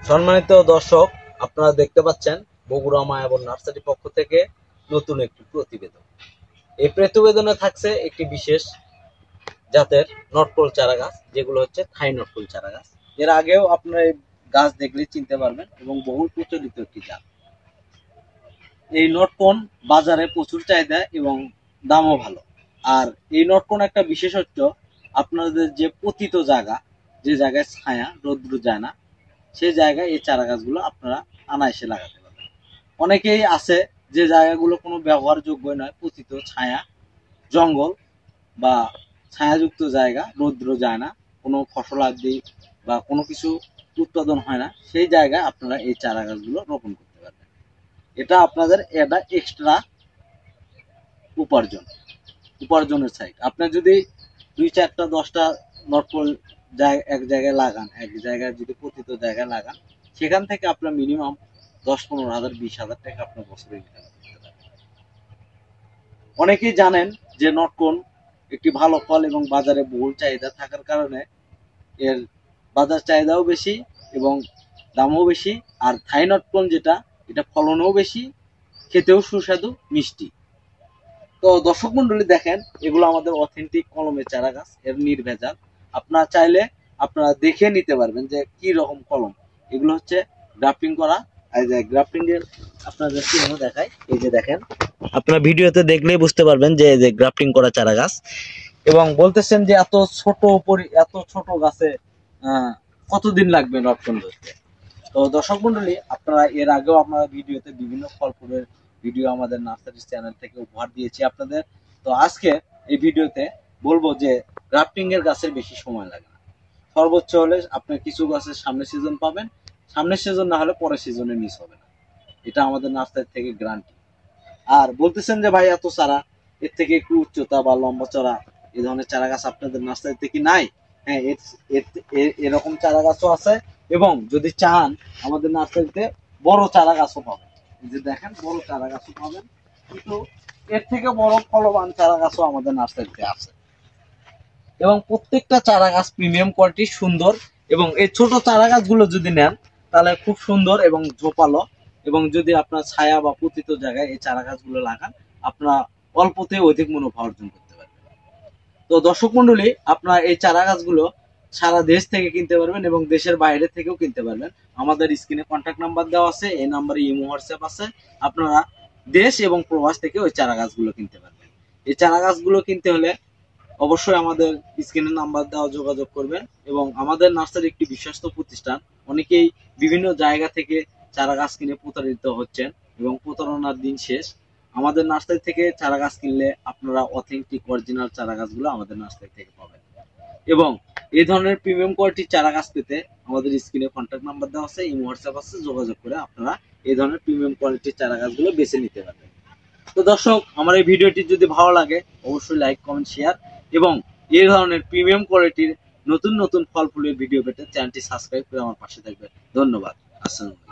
সম্মানিত দর্শক, আপনারা দেখতে পাচ্ছেন বগুড়া মায়াবন নার্সারি পক্ষ থেকে নতুন একটি প্রতিবেদন। এই প্রতিবেদনে থাকছে একটি বিশেষ জাতের নটকল চারা গাছ, যেগুলো হচ্ছে থাই নটকল চারা গাছ। এর আগেও আপনারা এই গাছ দেখলে চিনতে পারবেন এবং বহুল প্রচলিত একটি জাত। এই নটকন বাজারে প্রচুর চাহিদা এবং দামও ভালো। আর এই নটকন একটা বিশেষত্ব, আপনাদের যে পতিত জায়গা, যে জায়গায় ছায়া রৌদ্র যায় না, সেই জায়গায় এই চারা গাছগুলো আপনারা অনায়াসে লাগাতে পারবেন। অনেকেই আছে যে জায়গাগুলো কোনো ব্যবহারযোগ্য নয়, পতিত, ছায়া, জঙ্গল বা ছায়াযুক্ত জায়গা, রৌদ্র যায় না, কোনো ফসলাদি বা কোনো কিছু উৎপাদন হয় না, সেই জায়গায় আপনারা এই চারা গাছগুলো রোপণ করতে পারবেন। এটা আপনাদের এটা এক্সট্রা উপার্জনের সাইড। আপনার যদি 2-4টা 10টা নটকল এক জায়গায় লাগান, এক জায়গায় যদি পতিত জায়গায় লাগান, সেখান থেকে আপনার মিনিমাম 10-15 হাজার 20 হাজার টাকা আপনার বছরে ইনকাম করতে পারবেন। অনেকেই জানেন যে নটকল একটি ভালো ফল এবং বাজারে বহুল চাহিদা থাকার কারণে এর বাজার চাহিদাও বেশি এবং দামও বেশি। আর থাই নটকল যেটা, এটা ফলনও বেশি, খেতেও সুস্বাদু, মিষ্টি। তো দর্শক মন্ডলী দেখেন, এগুলো আমাদের অথেন্টিক কলমের চারা গাছ, এর নির্ভেজাল। আপনারা চাইলে আপনারা দেখে নিতে পারবেন যে কি রকম কলম। এগুলো হচ্ছে গ্রাফটিং করা। এই যে গ্রাফটিং এর আপনাদের চিহ্ন দেখাই, এই যে দেখেন, আপনারা ভিডিওতে দেখলেই বুঝতে পারবেন যে এই যে গ্রাফটিং করা চারা গাছ। এবং বলতেছেন যে এত ছোট গাছে কতদিন লাগবে নটকন ধরতে। তো দর্শক মন্ডলী, আপনারা এর আগেও আপনারা ভিডিওতে বিভিন্ন ফল ফুলের ভিডিও আমাদের নার্সারি চ্যানেল থেকে উপহার দিয়েছি আপনাদের। তো আজকে এই ভিডিওতে বলবো যে গ্রাফটিং এর গাছের বেশি সময় লাগে না। সর্বোচ্চ হলে আপনার কিছু গাছের সামনের সিজন পাবেন, সামনের সিজন না হলে পরের সিজনে মিস হবে না। এটা আমাদের নার্সারি থেকে গ্যারান্টি। আর বলতেছেন যে ভাই এত চারা, এর থেকে একটু উচ্চতা বা লম্বা চড়া এই ধরনের চারা গাছ আপনাদের নার্সারিতে কি নাই? হ্যাঁ, এরকম চারা গাছও আছে। এবং যদি চান আমাদের নার্সারিতে বড় চারা গাছও পাবেন। এই যে দেখেন, বড় চারা গাছও পাবেন, কিন্তু এর থেকে বড় ফলবান চারা গাছও আমাদের নার্সারিতে আছে। এবং প্রত্যেকটা চারা গাছ প্রিমিয়াম কোয়ালিটি, সুন্দর। এবং এই ছোট চারা গাছগুলো যদি নেন তাহলে খুব সুন্দর এবং ঝোপালো। এবং যদি আপনার ছায়া বা পতিত জায়গায় এই চারা গাছগুলো লাগান, আপনারা অল্পতে অধিক মুনাফা অর্জন করতে পারবেন। তো দর্শক মন্ডলী, আপনারা এই চারা গাছগুলো সারা দেশ থেকে কিনতে পারবেন এবং দেশের বাইরে থেকেও কিনতে পারবেন। আমাদের স্ক্রিনে কন্ট্যাক্ট নাম্বার দেওয়া আছে, এই নাম্বারে ইমো হোয়াটসঅ্যাপ আছে। আপনারা দেশ এবং প্রবাস থেকে ওই চারা গাছগুলো কিনতে পারবেন। এই চারা গাছগুলো কিনতে হলে অবশ্যই আমাদের স্ক্রিনে নাম্বার দেওয়া যোগাযোগ করবেন। এবং আমাদের নার্সারি একটি বিশ্বস্ত প্রতিষ্ঠান। অনেকেই বিভিন্ন জায়গা থেকে চারা গাছ কিনে প্রতারিত হচ্ছেন এবং প্রতারণার দিন শেষ। আমাদের নার্সারি থেকে চারা গাছ কিনলে আপনারা অথেন্টিক অরিজিনাল চারা গাছগুলো আমাদের নার্সারি থেকে পাবেন। এবং এই ধরনের প্রিমিয়াম কোয়ালিটির চারা গাছ পেতে আমাদের স্ক্রিনে কন্ট্যাক্ট নাম্বার দেওয়া আছে, ইমো হোয়াটসঅ্যাপ আছে, যোগাযোগ করে আপনারা এই ধরনের প্রিমিয়াম কোয়ালিটির চারা গাছগুলো বেছে নিতে পারবেন। তো দর্শক, আমার এই ভিডিওটি যদি ভালো লাগে অবশ্যই লাইক, কমেন্ট, শেয়ার এবং এই ধরনের প্রিমিয়াম কোয়ালিটির নতুন নতুন ফল ফুলের ভিডিও পেতে চ্যানেলটি সাবস্ক্রাইব করে আমার পাশে থাকবেন। ধন্যবাদ। আসসালামু আলাইকুম।